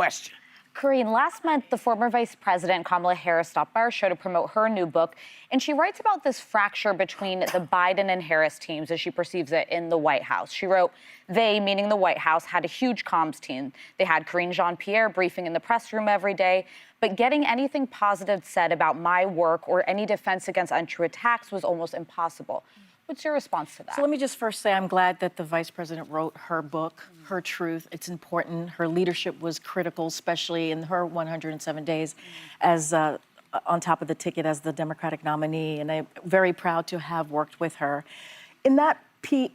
question. Karine, last month, the former Vice President Kamala Harris stopped by our show to promote her new book, and she writes about this fracture between the Biden and Harris teams as she perceives it in the White House. She wrote, they, meaning the White House, had a huge comms team. They had Karine Jean-Pierre briefing in the press room every day, but getting anything positive said about my work or any defense against untrue attacks was almost impossible. What's your response to that? So let me just first say I'm glad that the Vice President wrote her book, Her Truth. It's important. Her leadership was critical, especially in her 107 days as on top of the ticket as the Democratic nominee, and I'm very proud to have worked with her. In that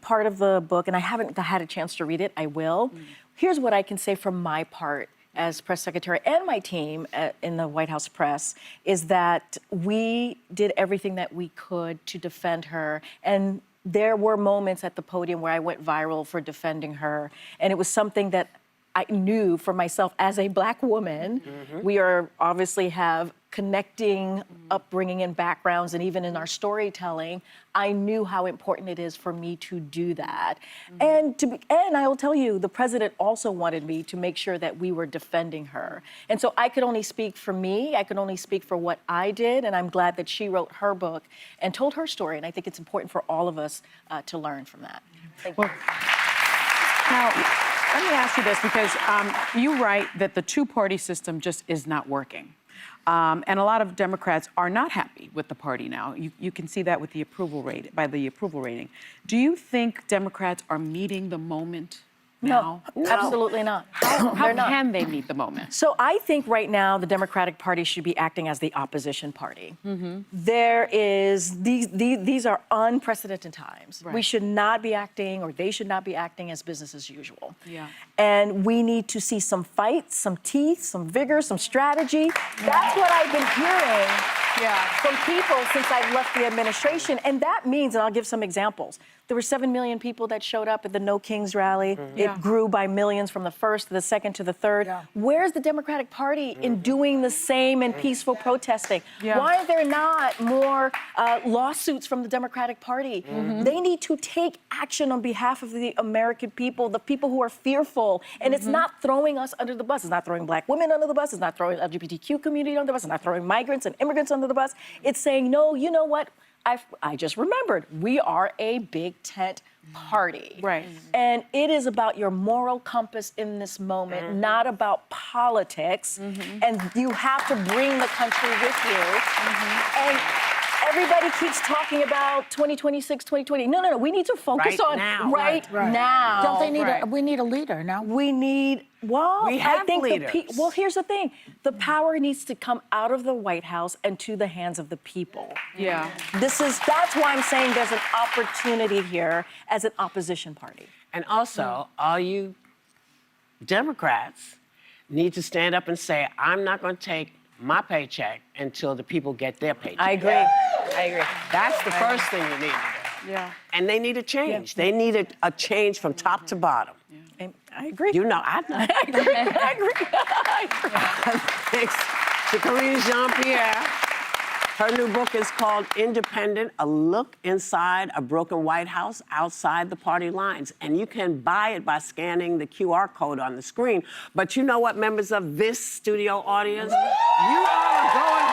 part of the book, and I haven't had a chance to read it, I will. Here's what I can say from my part as press secretary and my team in the White House press, is that we did everything that we could to defend her. And there were moments at the podium where I went viral for defending her. And it was something that I knew for myself as a Black woman. We are obviously have connecting upbringing and backgrounds, and even in our storytelling, I knew how important it is for me to do that. And I will tell you, the president also wanted me to make sure that we were defending her. And so I could only speak for me, I could only speak for what I did, and I'm glad that she wrote her book and told her story, and I think it's important for all of us to learn from that. Thank you. Now, let me ask you this, because you write that the two-party system just is not working. And a lot of Democrats are not happy with the party now. You can see that with the approval rate, by the approval rating. Do you think Democrats are meeting the moment now? No, absolutely not. How can they meet the moment? So I think right now the Democratic Party should be acting as the opposition party. There is, these are unprecedented times. Right. We should not be acting, or they should not be acting as business as usual. Yeah. And we need to see some fight, some teeth, some vigor, some strategy. That's what I've been hearing from people since I've left the administration. And that means, and I'll give some examples, there were 7 million people that showed up at the No Kings rally. It grew by millions from the first to the second to the third. Where's the Democratic Party in doing the same and peaceful protesting? Why are there not more lawsuits from the Democratic Party? They need to take action on behalf of the American people, the people who are fearful. And it's not throwing us under the bus. It's not throwing Black women under the bus. It's not throwing LGBTQ community under the bus. It's not throwing migrants and immigrants under the bus. It's saying, no, you know what? I just remembered, we are a big tent party. Right. And it is about your moral compass in this moment, not about politics. And you have to bring the country with you. And everybody keeps talking about 2026, 2020. No, we need to focus on right now. Don't they need we need a leader now? We need, well, We have I think leaders. well, here's the thing. The power needs to come out of the White House and to the hands of the people. Yeah. That's why I'm saying there's an opportunity here as an opposition party. And also, all you Democrats need to stand up and say, I'm not going to take my paycheck until the people get their paycheck. I agree. I agree. That's the first thing you need to do. Yeah. And they need a change. They need a change from top to bottom. And I agree. You know, I know. I agree. Thanks to Karine Jean-Pierre. Her new book is called Independent, A Look Inside a Broken White House Outside the Party Lines. And you can buy it by scanning the QR code on the screen. But you know what, members of this studio audience? You all are going